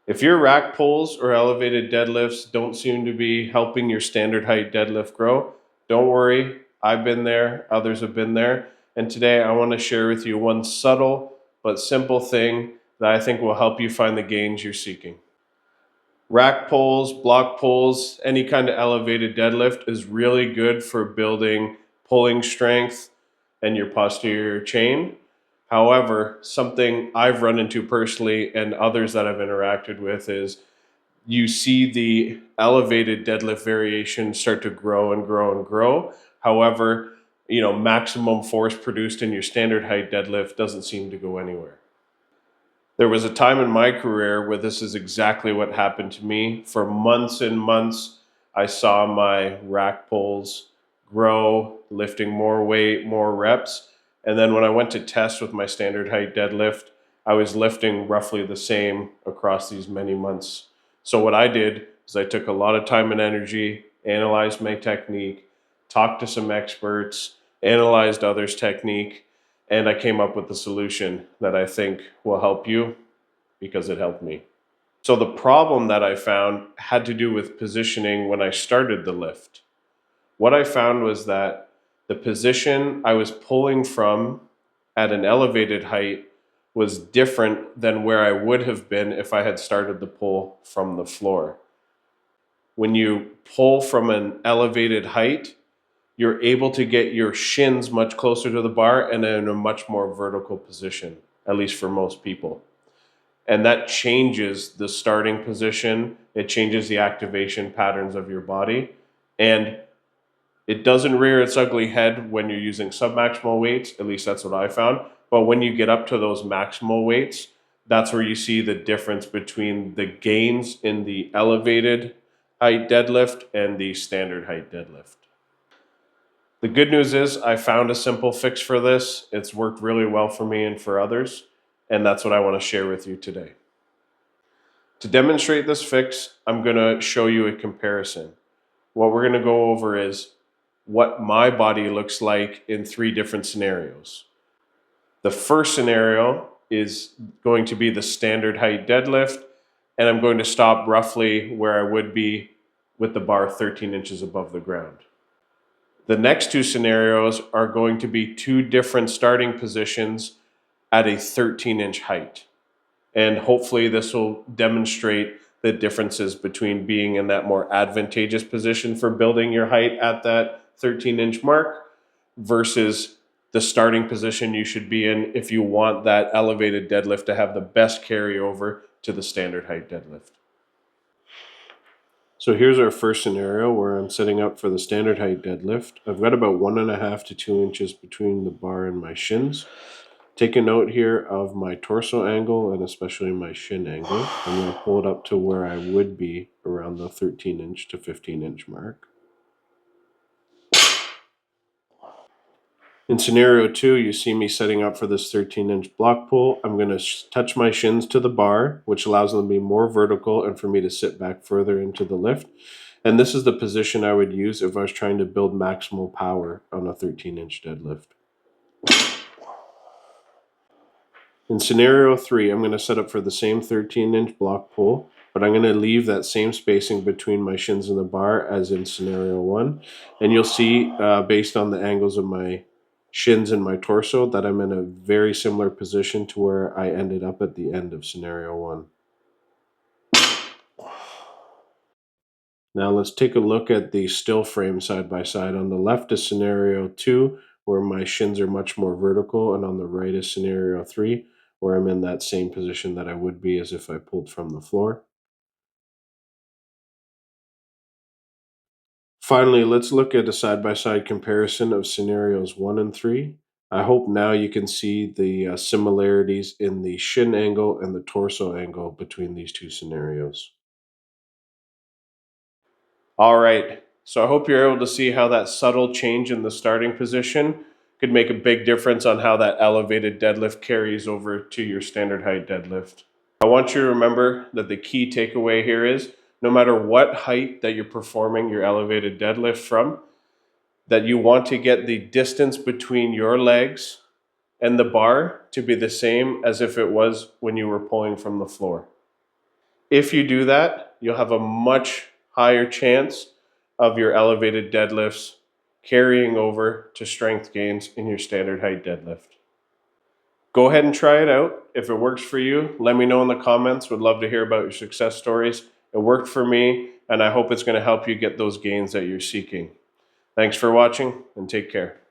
If your rack pulls or elevated deadlifts don't seem to be helping your standard height deadlift grow, don't worry. I've been there, others have been there. And today I want to share with you one subtle but simple thing that I think will help you find the gains you're seeking. Rack pulls, block pulls, any kind of elevated deadlift is really good for building pulling strength and your posterior chain. However, something I've run into personally and others that I've interacted with is you see the elevated deadlift variation start to grow and grow and grow. However, maximum force produced in your standard height deadlift doesn't seem to go anywhere. There was a time in my career where this is exactly what happened to me. For months and months, I saw my rack pulls grow, lifting more weight, more reps. And then when I went to test with my standard height deadlift, I was lifting roughly the same across these many months. So what I did is I took a lot of time and energy, analyzed my technique, talked to some experts, analyzed others' technique, and I came up with a solution that I think will help you because it helped me. So the problem that I found had to do with positioning when I started the lift. What I found was that the position I was pulling from at an elevated height was different than where I would have been if I had started the pull from the floor. When you pull from an elevated height, you're able to get your shins much closer to the bar and in a much more vertical position, at least for most people. And that changes the starting position. It changes the activation patterns of your body. And it doesn't rear its ugly head when you're using submaximal weights. At least that's what I found. But when you get up to those maximal weights, that's where you see the difference between the gains in the elevated height deadlift and the standard height deadlift. The good news is I found a simple fix for this. It's worked really well for me and for others, and that's what I want to share with you today. To demonstrate this fix, I'm going to show you a comparison. What we're going to go over is what my body looks like in 3 different scenarios. The first scenario is going to be the standard height deadlift, and I'm going to stop roughly where I would be with the bar 13 inches above the ground. The next 2 scenarios are going to be 2 different starting positions at a 13-inch height. And hopefully this will demonstrate the differences between being in that more advantageous position for building your height at that 13-inch mark versus the starting position you should be in if you want that elevated deadlift to have the best carryover to the standard height deadlift. So here's our first scenario where I'm setting up for the standard height deadlift. I've got about 1.5 to 2 inches between the bar and my shins. Take a note here of my torso angle and especially my shin angle. I'm going to pull it up to where I would be around the 13-inch to 15-inch mark. In scenario 2, you see me setting up for this 13-inch block pull. I'm going to touch my shins to the bar, which allows them to be more vertical and for me to sit back further into the lift. And this is the position I would use if I was trying to build maximal power on a 13-inch deadlift. In scenario 3, I'm going to set up for the same 13-inch block pull, but I'm going to leave that same spacing between my shins and the bar as in scenario 1. And you'll see, based on the angles of my shins and my torso, that I'm in a very similar position to where I ended up at the end of scenario 1. Now let's take a look at the still frame side by side. On the left is scenario 2, where my shins are much more vertical, and on the right is scenario 3, where I'm in that same position that I would be as if I pulled from the floor. Finally, let's look at a side-by-side comparison of scenarios 1 and 3. I hope now you can see the similarities in the shin angle and the torso angle between these 2 scenarios. All right, so I hope you're able to see how that subtle change in the starting position could make a big difference on how that elevated deadlift carries over to your standard height deadlift. I want you to remember that the key takeaway here is no matter what height that you're performing your elevated deadlift from, that you want to get the distance between your legs and the bar to be the same as if it was when you were pulling from the floor. If you do that, you'll have a much higher chance of your elevated deadlifts carrying over to strength gains in your standard height deadlift. Go ahead and try it out. If it works for you, let me know in the comments. Would love to hear about your success stories. It worked for me, and I hope it's going to help you get those gains that you're seeking. Thanks for watching, and take care.